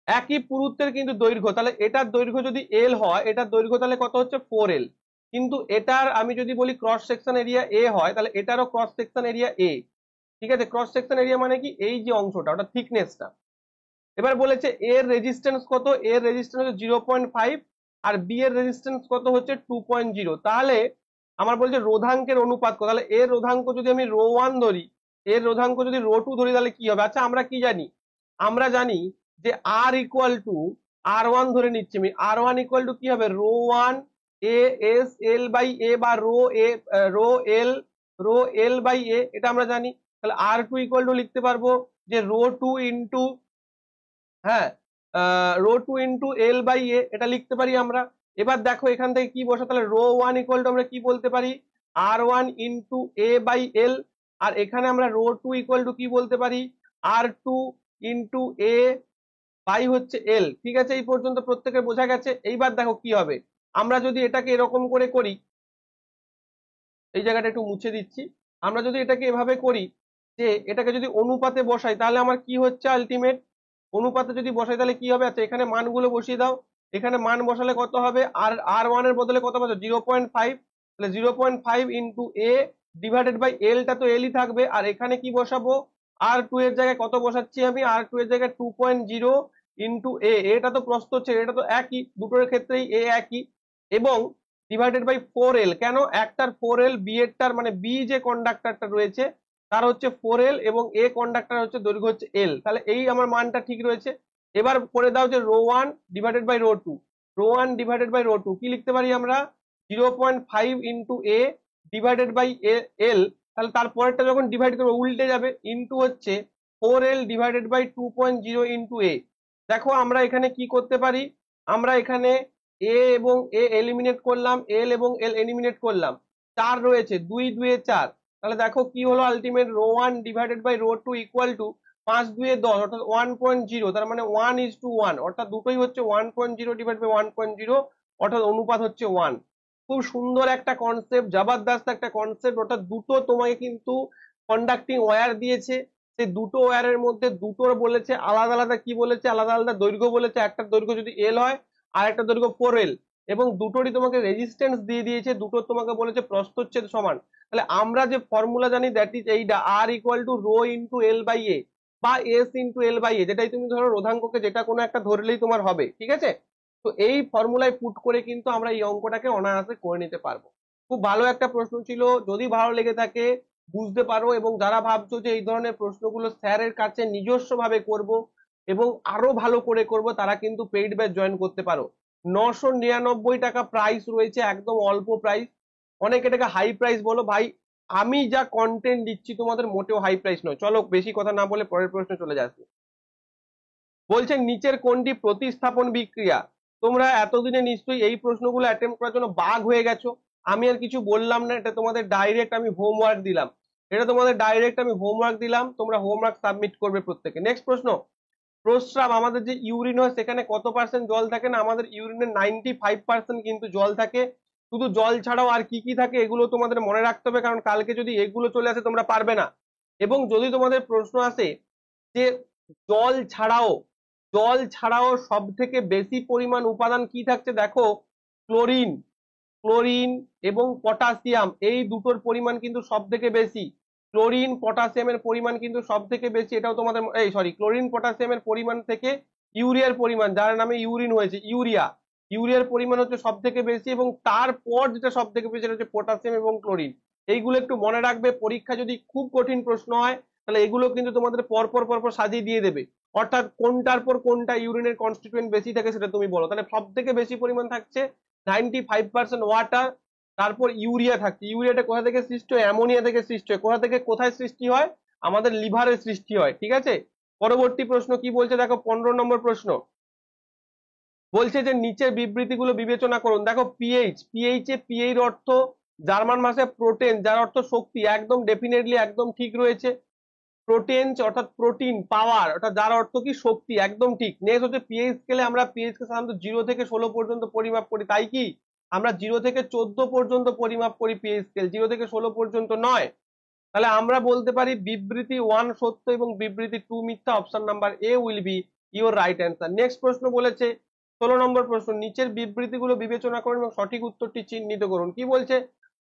একই পুরুত্বের কিন্তু দৈর্ঘ্য, তাহলে এটার দৈর্ঘ্য যদি এল হয়, এটার দৈর্ঘ্য তাহলে কত হচ্ছে 4l। কিন্তু এটার আমি যদি বলি ক্রস সেকশন এরিয়া এ হয়, তাহলে এটারও ক্রস সেকশন এরিয়া এ, ঠিক আছে। ক্রস সেকশন এরিয়া মানে কি, এই যে অংশটা, ওটা থিকনেসটা। এবার বলেছে এর রেজিস্ট্যান্স কত, এর রেজিস্ট্যান্স হচ্ছে 0.5, আর বি এর রেজিস্ট্যান্স কত হচ্ছে 2.0। তাহলে আমার বলছে রোধাঙ্কের অনুপাত কত, তাহলে এর রোধাঙ্ক যদি আমি ρ1 ধরি, এর রোধাঙ্ক যদি ρ2 ধরি, তাহলে কি হবে? আচ্ছা আমরা কি জানি, আমরা জানি যে r ইকুয়াল টু r1 ধরে নিচ্ছি আমি, r1 ইকুয়াল টু কি হবে, ρ1 a s l by a, বা রো এল বাই এ, এটা আমরা জানি। তাহলে r2 ইকুয়াল টু লিখতে পারবো যে ρ2 ইন্টু, হ্যাঁ, ρ2 ইন্টু এল বাই এ, এটা লিখতে পারি আমরা। এবার দেখো এখান থেকে কি বসে, তাহলে ρ1 ইকুয়াল টু আমরা কি বলতে পারি, r1 ইন্টু এ বাই এল, আর এখানে আমরা ρ2 ইকুয়াল টু কি বলতে পারি, r2 ইন্টু এ বাই হচ্ছে এল। ঠিক আছে, এই পর্যন্ত প্রত্যেকের বোঝা গেছে। এইবার দেখো কি হবে, আমরা যদি এটাকে এরকম করে করি, এই জায়গাটা একটু মুছে দিচ্ছি, আমরা যদি এটাকে এভাবে করি যে এটাকে যদি অনুপাতে বসাই, তাহলে আমার কি হচ্ছে আলটিমেট, অনুপাতে যদি বসাই তাহলে কি হবে, আচ্ছা এখানে মানগুলো বসিয়ে দাও, এখানে মান বসালে কত হবে, আর r1 এর বদলে কত পাচ্ছ 0.5, তাহলে 0.5 ইন্টু এ ডিভাইডেড বাই এলটা তো এলই থাকবে, আর এখানে কি বসাবো, r2 এর জায়গায় কত বসাচ্ছি আমি, r2 এর জায়গায় 2.0 ইন্টু এ, এটা তো প্রস্থচ্ছেদ, এটা তো একই, দুটোর ক্ষেত্রেই এ একই, এবং ডিভাইডেড বাই 4l। কেন, একটার 4l, বি এরটার মানে বি যে কন্ডাক্টরটা রয়েছে তার হচ্ছে 4l, এবং এ কন্ডাক্টর হচ্ছে দৈর্ঘ্য হচ্ছে এল, তাহলে এই আমার মানটা ঠিক রয়েছে। এবার করে দাও যে ρ1 ডিভাইডেড বাই ρ2, ρ1 ডিভাইডেড বাই ρ2 কি লিখতে পারি আমরা, 0.5 into A divided by L, তাহলে তারপরেরটা যখন ডিভাইড করবো উল্টে যাবে, ইন্টু হচ্ছে 4l ডিভাইডেড বাই 2.0 ইন্টু এ। দেখো আমরা এখানে কি করতে পারি, আমরা এখানে এ এবং এ এলিমিনেট করলাম, এল এবং এল এলিমিনেট করলাম, 4 রয়েছে, 2 2 4, তাহলে দেখো কি হলো ultimate, ρ1 divided by ρ2 equal to 5 2 10 অর্থাৎ 1.0, তার মানে 1:1, অর্থাৎ দুটোই হচ্ছে 1.0 ডিভাইড বাই 1.0, অর্থাৎ অনুপাত হচ্ছে 1। খুব সুন্দর একটা কনসেপ্ট, জবরদস্ত একটা কনসেপ্ট। অর্থাৎ দুটো তোমাকে কিন্তু কন্ডাক্টিং ওয়্যার দিয়েছে, সেই দুটো ওয়্যারের মধ্যে দুটোর বলেছে আলাদা আলাদা, কি বলেছে, আলাদা আলাদা দৈর্ঘ্য বলেছে। একটার দৈর্ঘ্য যদি এল হয় আর একটা দৈর্ঘ্য 4L, এবং দুটোরই তোমাকে রেজিস্ট্যান্স দিয়ে দিয়েছে, দুটো তোমাকে বলেছে প্রস্থচ্ছেদ সমান। তাহলে আমরা যে ফর্মুলা জানি দ্যাট ইজ এইটা, আর equal to rho into L by A বা S into L by A, যেটাই তুমি ধরো রোধাঙ্ককে যেটা কোনো একটা ধরলেই তোমার হবে, ঠিক আছে। তো এই ফর্মুলায় পুট করে কিন্তু আমরা এই অঙ্কটাকে অনায়াসে করে নিতে পারবো। খুব ভালো একটা প্রশ্ন ছিল, যদি ভালো লেগে থাকে বুঝতে পারো, এবং যারা ভাবছো যে এই ধরনের প্রশ্নগুলো স্যারের কাছে নিজস্ব ভাবে করব এবং আরো ভালো করে করব, তারা কিন্তু পেইড ব্যাচ জয়েন করতে পারো। 999 টাকা প্রাইস রয়েছে, একদম অল্প প্রাইস। অনেকে এটাকে হাই প্রাইস বলো, ভাই আমি যা কন্টেন্ট দিচ্ছি তোমাদের মোটেও হাই প্রাইস নয়। চলো বেশি কথা না বলে পরের প্রশ্নে চলে যাচ্ছি। বলছেন নিচের কোনটি প্রতিস্থাপন বিক্রিয়া? তোমরা এতদিনে নিশ্চয়ই এই প্রশ্নগুলো অ্যাটেম্প করার জন্য বাগ হয়ে গেছো। আমি আর কিছু বললাম না, এটা তোমাদের ডাইরেক্ট আমি হোমওয়ার্ক দিলাম, তোমরা হোমওয়ার্ক সাবমিট করবে প্রত্যেকে। নেক্সট প্রশ্ন, প্রস্রাব, আমাদের যে ইউরিন হয় সেখানে কত পার্সেন্ট জল থাকে? না, আমাদের ইউরিনের 95% কিন্তু জল থাকে। শুধু জল ছাড়াও আর কি কি থাকে এগুলো তোমাদের মনে রাখতে হবে, কারণ কালকে যদি এগুলো চলে আসে তোমরা পারবে না। এবং যদি তোমাদের প্রশ্ন আসে যে জল ছাড়াও সব থেকে বেশি পরিমাণ উপাদান কি থাকছে, দেখো ক্লোরিন ক্লোরিন এবং পটাশিয়াম, এই দুটোর পরিমাণ কিন্তু সব থেকে বেশি। ক্লোরিন পটাশিয়ামের পরিমাণ কিন্তু সব থেকে বেশি, এটাও তোমাদের ক্লোরিন পটাশিয়ামের পরিমাণ থেকে ইউরিয়ার পরিমাণ, যার নামে ইউরিন হয়েছে, ইউরিয়ার পরিমাণ হচ্ছে সব থেকে বেশি, এবং তারপর যেটা সব থেকে বেশি হচ্ছে পটাশিয়াম এবং ক্লোরিন। এইগুলো একটু মনে রাখবে, পরীক্ষা যদি খুব কঠিন প্রশ্ন হয় তাহলে এগুলো কিন্তু তোমাদের পরপর পরপর সাজিয়ে দিয়ে দেবে। অর্থাৎ কোনটার পর কোনটা ইউরিনের কনস্টিটিউয়েন্ট বেশি থাকে সেটা তুমি বলো, তাহলে সব থেকে বেশি পরিমাণ থাকছে 95% ওয়াটার, তারপর ইউরিয়া থাকছে। ইউরিয়াটা কোথা থেকে সৃষ্টি হয়? অ্যামোনিয়া থেকে সৃষ্টি হয়। কোথা থেকে কোথায় সৃষ্টি হয়? আমাদের লিভারে সৃষ্টি হয়, ঠিক আছে। পরবর্তী প্রশ্ন কি বলছে দেখো, 15 নম্বর প্রশ্ন বলছে যে নিচের বিবৃতিগুলো বিবেচনা করুন। দেখো পিএইচ এ পি এর অর্থ জার্মান ভাষায় প্রোটেন, যার অর্থ শক্তি, একদম ডেফিনেটলি একদম ঠিক রয়েছে। প্রোটেন অর্থাৎ প্রোটিন, পাওয়ার অর্থাৎ যার অর্থ কি শক্তি, একদম ঠিক। নেক্সট হচ্ছে পিএইচ স্কেলে আমরা পিএইচ কে সাধারণত 0 থেকে 16 পর্যন্ত পরিমাপ করি, তাই কি আমরা 0 থেকে 14 পর্যন্ত পরিমাপ করি পিএইচ স্কেল, 0 থেকে 16 পর্যন্ত নয়। তাহলে আমরা বলতে পারি বিবৃতি 1 সত্য এবং বিবৃতি 2 মিথ্যা। Option number A will be your right answer. Next প্রশ্ন বলেছে 16 নম্বর প্রশ্ন, নিচের বিবৃতিগুলো বিবেচনা করুন এবং সঠিক উত্তরটি চিহ্নিত করুন। কি বলছে?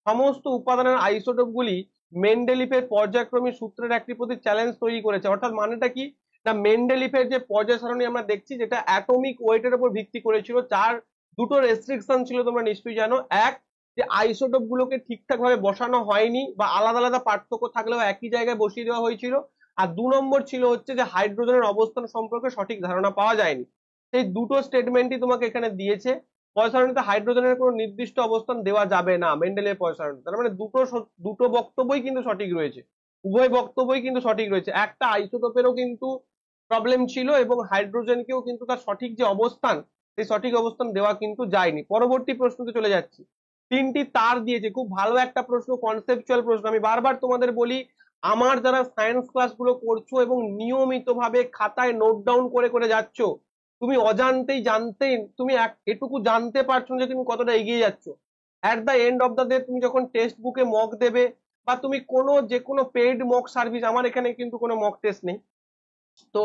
সমস্ত উপাদানের আইসোটোপ গুলি মেন্ডেলিফের পর্যায়ক্রমিক সূত্রের একটি প্রতি চ্যালেঞ্জ তৈরি করেছে। অর্থাৎ মানেটা কি? না, মেন্ডেলিফের যে পর্যায় সারণী আমরা দেখছি, যেটা অ্যাটমিক ওয়েটের উপর ভিত্তি করেছিল, চার দুটো রেস্ট্রিকশন ছিল তোমরা নিশ্চয়ই জানো। এক, যে আইসোটোপ গুলোকে ঠিকঠাক ভাবে বসানো হয়নি, বা আলাদা আলাদা পার্থক্য থাকলেও একই জায়গায় বসিয়ে দেওয়া হয়েছিল। আর 2 নম্বর ছিল হচ্ছে যে হাইড্রোজেনের অবস্থান সম্পর্কে সঠিক ধারণা পাওয়া যায়নি। সেই দুটো স্টেটমেন্টই তোমাকে এখানে দিয়েছে। পর্যায় সারণীতে হাইড্রোজেনের কোনো নির্দিষ্ট অবস্থান দেওয়া যাবে না মেন্ডেলের পর্যায় সারণীতে। তার মানে দুটো বক্তব্যই কিন্তু সঠিক রয়েছে, উভয় বক্তব্যই কিন্তু সঠিক রয়েছে। একটা আইসোটোপেরও কিন্তু প্রবলেম ছিল, এবং হাইড্রোজেনকেও কিন্তু তার সঠিক যে অবস্থান, সেই সঠিক অবস্থান দেওয়া কিন্তু যায়নি। পরবর্তী প্রশ্নতে চলে যাচ্ছি। 3টি তার দিয়েছে, খুব ভালো একটা প্রশ্ন, কনসেপচুয়াল প্রশ্ন। আমি বারবার তোমাদের বলি, আমার যারা সায়েন্স ক্লাসগুলো করছো এবং নিয়মিতভাবে খাতায় নোট ডাউন করে করে যাচ্ছ, তুমি অজান্তেই জানতেই তুমি এটুকু জানতে পারছো যে তুমি কতটা এগিয়ে যাচ্ছ। At the end of the day তুমি যখন টেক্সট বুকে মক দেবে, বা তুমি যে কোনো পেইড মক সার্ভিস, আমার এখানে কিন্তু কোনো মক টেস্ট নেই, তো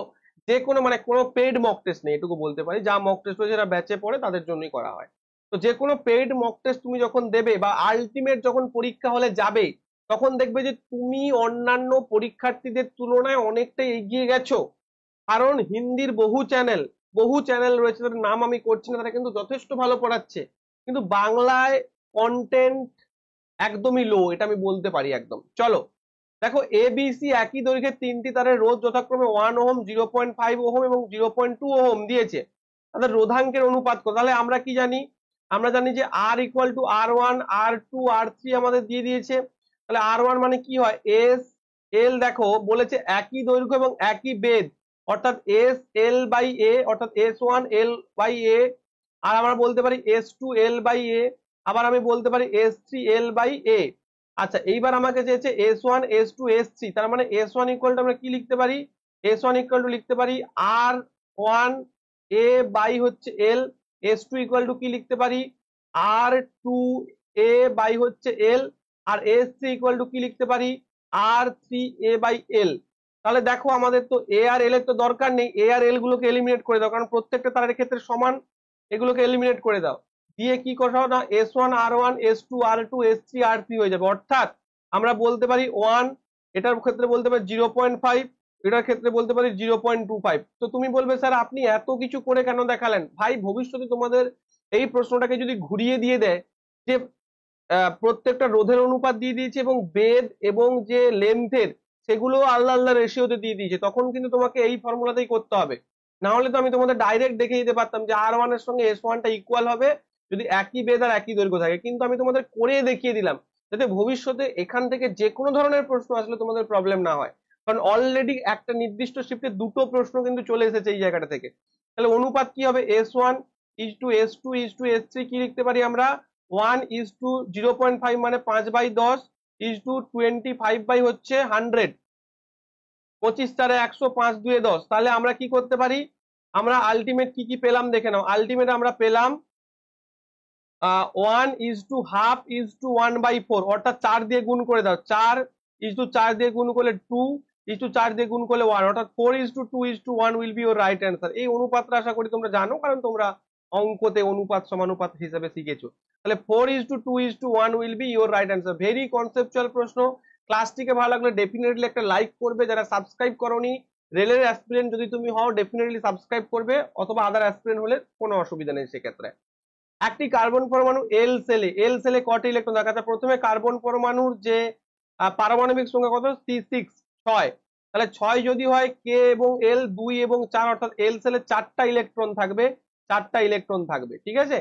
যে কোনো কোনো পেইড মক টেস্ট নেই, এটুকু বলতে পারি। যা মক টেস্ট হয়েছে যারা ব্যাচে পড়ে তাদের জন্যই করা হয়। তো যে কোনো পেইড মক টেস্ট তুমি যখন দেবে, বা আলটিমেট যখন পরীক্ষা হলে যাবে, তখন দেখবে যে তুমি অন্যান্য পরীক্ষার্থীদের তুলনায় অনেকটাই এগিয়ে গেছো। কারণ হিন্দির বহু চ্যানেল রয়েছে, তাদের নাম আমি করছি না, তারা কিন্তু যথেষ্ট ভালো পড়াচ্ছে, কিন্তু বাংলায় কন্টেন্ট একদমই লো, এটা আমি বলতে পারি একদম। চলো দেখো, এবিসি একই দৈর্ঘ্যের 3টি তারের রোধ যথাক্রমে 1 ওহম, 0.5 ওহম এবং 0.2 ওহম দিয়েছে। তাদের রোধাঙ্কের অনুপাত কত? তাহলে আমরা কি জানি? আমরা জানি যে আর equal two R1 R2 R3 আমাদের দিয়ে দিয়েছে। তাহলে R1 মানে কি হয়? এস এল, দেখো বলেছে একই দৈর্ঘ্য এবং একই বেধ, অর্থাৎ এস এল বাই এ, অর্থাৎ S1 L বাই এ। আর আমরা বলতে পারি S2 L বাই এ, আবার আমি বলতে পারি S3 L বাই এ। আচ্ছা, এইবার আমাকে চেয়েছে S1 S2 S3, তার মানে S1 ইকুয়াল টু আমরা কি লিখতে পারি? S1 ইকুয়াল টু লিখতে পারি R1 A বাই হচ্ছে L, S2 ইকুয়াল টু কি লিখতে পারি R2 A বাই হচ্ছে L, আর S3 ইকুয়াল টু কি লিখতে পারি R3 A বাই L। তাহলে দেখো আমাদের তো A আর L এর তো দরকার নেই, A আর L গুলোকে এলিমিনেট করে দাও, কারণ প্রত্যেকটা তারের ক্ষেত্রে সমান, এগুলোকে এলিমিনেট করে দাও, দিয়ে কি করো না S1 R1 S2 R2 S3 R3 হয়ে যাবে। অর্থাৎ আমরা বলতে পারি 1, এটার ক্ষেত্রে বলতে পারি 0.5, এটার ক্ষেত্রে বলতে পারি 0.25। তো তুমি বলবে স্যার আপনি এত কিছু করে কেন দেখালেন? ভাই ভবিষ্যতে তোমাদের এই প্রশ্নটাকে যদি ঘুরিয়ে দিয়ে দেয় যে প্রত্যেকটা রোধের অনুপাত দিয়ে দিয়েছে এবং বেদ এবং যে লেন্থের সেগুলো আল্লাহ আল্লাহ রেশিওতে দিয়ে দিয়েছে, তখন কিন্তু তোমাকে এই ফর্মুলাতেই করতে হবে। না হলে তো আমি তোমাদের ডাইরেক্ট দেখে দিতে পারতাম যে R1 এর সঙ্গে S1 টা ইকুয়াল হবে যদি একই বেদ আর একই দৈর্ঘ্য থাকে, কিন্তু আমি তোমাদের করে দেখিয়ে দিলাম যাতে ভবিষ্যতে এখান থেকে যে কোনো ধরনের প্রশ্ন আসলে তোমাদের প্রবলেম না হয়, কারণ অলরেডি একটা নির্দিষ্ট শিফটে দুটো প্রশ্ন কিন্তু চলে এসেছে এই জায়গাটা থেকে। তাহলে অনুপাত কি হবে S1 is two S2 is two S3 কি লিখতে পারি আমরা 1 ইজ টু 0.5 মানে 5/10 ইজ টু 25 বাই হচ্ছে 100, 25 4 100 5 2 10। তাহলে আমরা কি করতে পারি, আমরা আলটিমেট কি কি পেলাম দেখে নাও। আলটিমেট আমরা পেলাম 1 is to half is to 1/4, অর্থাৎ 4 দিয়ে গুণ করে দাও, 4 ইজ টু 4 দিয়ে গুণ করলে 2 ইজ টু 4 দিয়ে গুণ করলে 1, অর্থাৎ 4 is to 2 is to 1 will be your right answer. এই অনুপাতটা আশা করি তোমরা জানো, কারণ তোমরা অঙ্কতে অনুপাত সমানুপাত হিসেবে শিখেছো। তাহলে 4 is to 2 is to 1 will be your right answer. Very conceptual প্রশ্ন। ক্লাসটিকে ভালো লাগলে ডেফিনেটলি একটা লাইক করবে, যারা সাবস্ক্রাইব করোনি রেলের অ্যাসপিরেন্ট যদি তুমি হও ডেফিনেটলি সাবস্ক্রাইব করবে, অথবা আদার অ্যাসপিরেন্ট হলে কোনো অসুবিধা নেই সেক্ষেত্রে। একটি কার্বন পরমাণু এল সেলে কটি ইলেকট্রন থাকে? প্রথমে কার্বন পরমাণুর যে পারমাণবিক সংখ্যা কত C6 6, তাহলে 6 যদি হয় কে এবং এল 2 এবং 4, অর্থাৎ এল সেলে 4টা ইলেকট্রন থাকবে, 4টা ইলেকট্রন থাকবে। ঠিক আছে,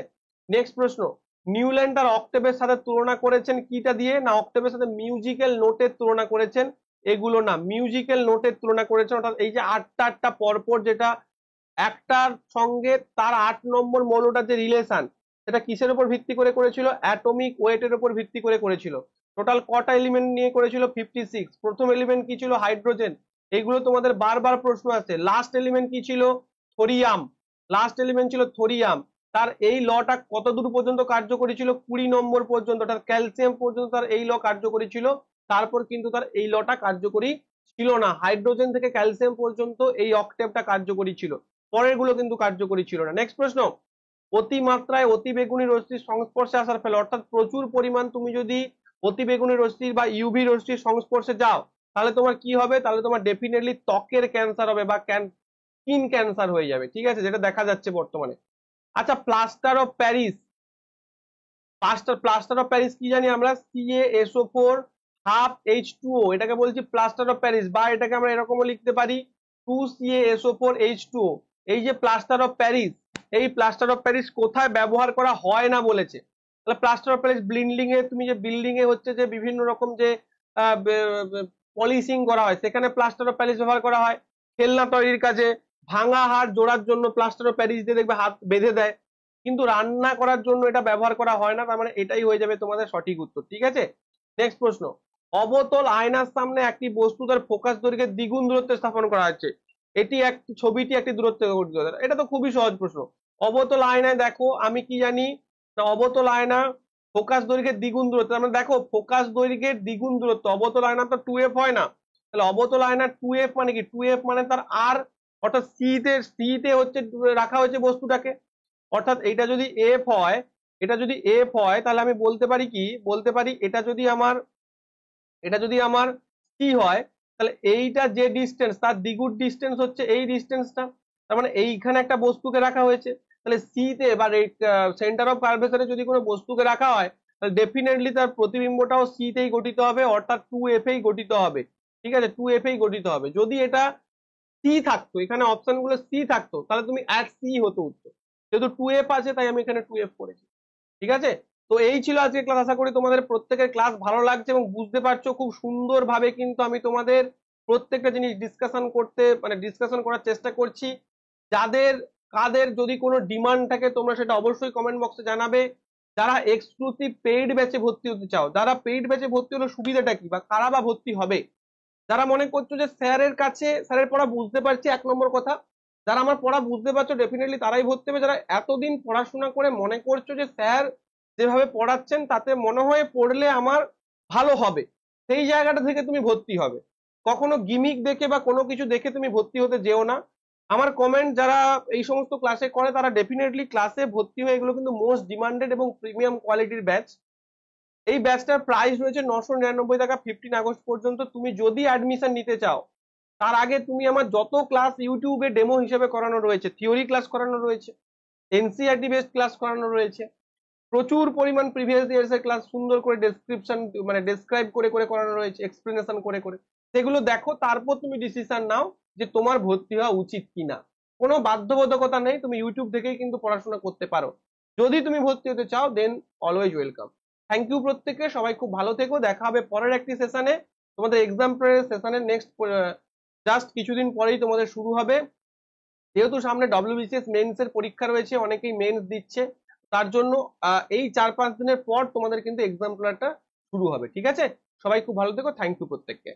নেক্সট প্রশ্ন, নিউল্যান্ড আর অক্টেভের সাথে তুলনা করেছেন কিটা দিয়ে? না অক্টেভের সাথে মিউজিক্যাল নোটের তুলনা করেছেন, এগুলো না মিউজিক্যাল নোটের তুলনা করেছেন। অর্থাৎ এই যে 8টা পরপর যেটা একটার সঙ্গে তার 8 নম্বর মৌলটার যে রিলেশন সেটা কিসের উপর ভিত্তি করে করেছিল? অ্যাটমিক ওয়েটের উপর ভিত্তি করে করেছিল। টোটাল কটা এলিমেন্ট নিয়ে করেছিল? 56। প্রথম এলিমেন্ট কি ছিল? হাইড্রোজেন। এইগুলো তোমাদের বারবার প্রশ্ন আছে। লাস্ট এলিমেন্ট কি ছিল? থোরিয়াম। লাস্ট এলিমেন্ট ছিল থোরিয়াম। তার এই লটা কত দূর পর্যন্ত কার্যকরী ছিল? 20 নম্বর পর্যন্ত, অর্থাৎ ক্যালসিয়াম পর্যন্ত তার এই ল কার্যকরী ছিল। তারপর কিন্তু তার এই লটা কার্যকরী ছিল না। হাইড্রোজেন থেকে ক্যালসিয়াম পর্যন্ত এই অক্টেভটা কার্যকরী ছিল, পরের গুলো কিন্তু কার্যকরী ছিল না। নেক্সট প্রশ্ন, অতিমাত্রায় অতিবেগুনি রশ্মির সংস্পর্শে আসার ফলে, অর্থাৎ প্রচুর পরিমাণ তুমি যদি অতিবেগুনি রশ্মির বা ইউভি রশ্মির সংস্পর্শে যাও তাহলে তোমার কি হবে? তাহলে তোমার ডেফিনেটলি ত্বকের ক্যান্সার হবে বা স্কিন ক্যান্সার হয়ে যাবে। ঠিক আছে, যেটা দেখা যাচ্ছে বর্তমানে। আচ্ছা, plaster of Paris, plaster of Paris কি জানি আমরা? CaSO4 হাফ H2O, এটাকে বলছি প্লাস্টার অফ প্যারিস, বা এটাকে আমরা এরকমও লিখতে পারি 2CaSO4 H2O। এই যে প্লাস্টার অফ প্যারিস, এই প্লাস্টার অফ প্যারিস কোথায় ব্যবহার করা হয় না বলেছে? তাহলে প্লাস্টার অফ প্যারিস বিল্ডিং এ, তুমি যে বিল্ডিং এ হচ্ছে যে বিভিন্ন রকম যে পলিশিং করা হয় সেখানে প্লাস্টার অফ প্যারিস ব্যবহার করা হয়। খেলনা তৈরির কাজে, ভাঙা হাড় জোড়ার জন্য প্লাস্টার অফ প্যারিস দিয়ে দেখবে হাত বেঁধে দেয়, কিন্তু রান্না করার জন্য এটা ব্যবহার করা হয় না। তার মানে এটাই হয়ে যাবে তোমাদের সঠিক উত্তর। ঠিক আছে, নেক্সট প্রশ্ন, অবতল আয়নার সামনে একটি বস্তু তার ফোকাস দৈর্ঘ্যের দ্বিগুণ দূরত্বে স্থাপন করা হচ্ছে, এটি একটি ছবিটি একটি দূরত্বে গঠিত। এটা তো খুবই সহজ প্রশ্ন। অবতল আয়নায় দেখো আমি কি জানি না, অবতল আয়না ফোকাস দৈর্ঘ্যের দ্বিগুণ দূরত্ব, আমরা দেখো ফোকাস দৈর্ঘ্যের দ্বিগুণ দূরত্ব, অবতল আয়না তো 2f হয় না, তাহলে অবতল আয়না 2f মানে কি? 2f মানে তার আর, অর্থাৎ সি তে হচ্ছে রাখা হয়েছে বস্তুটাকে। অর্থাৎ এটা যদি এফ হয়, এটা যদি এফ হয় তাহলে আমি বলতে পারি কি? বলতে পারি এটা যদি আমার সি হয় তাহলে এইটা যে ডিস্টেন্স তার দ্বিগুণ ডিস্টেন্স হচ্ছে এই ডিস্টেন্সটা। তার মানে এইখানে একটা বস্তুকে রাখা হয়েছে, তাহলে সি তে বা সেন্টার অফ কার্ভেচারে যদি কোনো বস্তুকে রাখা হয় তাহলে ডেফিনেটলি তার প্রতিবিম্বটাও সি তেই গঠিত হবে, অর্থাৎ 2f এই গঠিত হবে। ঠিক আছে, 2f এই গঠিত হবে। যদি এটা সি থাকতো, এখানে অপশন গুলো সি থাকতো, তাহলে তুমি অ্যাট সি হতো উত্তর। যেহেতু 2f আছে তাই আমি এখানে 2f করেছি। ঠিক আছে, তো এই ছিল আজকে ক্লাস। আশা করি তোমাদের প্রত্যেকের ক্লাস ভালো লাগছে এবং বুঝতে পারছো খুব সুন্দরভাবে কিন্তু আমি তোমাদের প্রত্যেকটা জিনিস ডিসকাশন করার চেষ্টা করছি। যাদের কাদের যদি কোনো ডিমান্ড থাকে তোমরা সেটা অবশ্যই কমেন্ট বক্সে জানাবে। যারা এক্সক্লুসিভ পেইড ব্যাচে ভর্তি হতে চাও, যারা পেইড ব্যাচে ভর্তি হলে সুবিধাটা কি বা কারা বা ভর্তি হবে, যারা মনে করছো যে স্যারের কাছে স্যারের পড়া বুঝতে পারছি, 1 নম্বর কথা, যারা আমার পড়া বুঝতে পারছো ডেফিনেটলি তারাই ভর্তি হবে। যারা এতদিন পড়াশোনা করে মনে করছো যে স্যার যেভাবে পড়াচ্ছেন তাতে মনে হয় পড়লে আমার ভালো হবে, সেই জায়গাটা থেকে তুমি ভর্তি হবে। কখনো গিমিক দেখে বা কোনো কিছু দেখে তুমি ভর্তি হতে যেও না। আমার কমেন্ট যারা এই সমস্ত ক্লাসে করে তারা ডেফিনেটলি ক্লাসে ভর্তি হয়ে, এগুলো কিন্তু মোস্ট ডিমান্ডেড এবং প্রিমিয়াম কোয়ালিটির ব্যাচ। এই ব্যাচটার প্রাইস রয়েছে 999 টাকা 15 আগস্ট পর্যন্ত। তুমি যদি অ্যাডমিশন নিতে চাও তার আগে তুমি আমার যত ক্লাস ইউটিউবে ডেমো হিসেবে করানো রয়েছে, থিওরি ক্লাস করানো রয়েছে, এনসিইআরটি বেসড ক্লাস করানো রয়েছে, প্রচুর পরিমাণ প্রিভিয়াস ইয়ার্স এর ক্লাস সুন্দর করে ডেসক্রিপশন মানে ডেসক্রাইব করে করে করানো রয়েছে, এক্সপ্লেনেশন করে করে, সেগুলো দেখো, তারপর তুমি ডিসিশন নাও যে তোমার ভর্তি হওয়া উচিত কিনা। কোনো বাধ্যবাধকতা নেই, তুমি ইউটিউব থেকেই কিন্তু পড়াশোনা করতে পারো। যদি তুমি ভর্তি হতে চাও দেন অলওয়েজ ওয়েলকাম। থ্যাংক ইউ প্রত্যেককে, সবাই খুব ভালো থেকো, দেখা হবে পরের একটি সেশনে। তোমাদের এক্সাম সেশনের নেক্সট জাস্ট কিছুদিন পরেই তোমাদের শুরু হবে। যেহেতু সামনে ডব্লিউবিসিএস মেন্স এর পরীক্ষা রয়েছে, অনেকেই মেন্স দিচ্ছে, তার জন্য এই 4-5 দিনের পর তোমাদের কিন্তু এক্সাম শুরু হবে। ঠিক আছে, সবাই খুব ভালো থেকো, থ্যাংক ইউ প্রত্যেককে।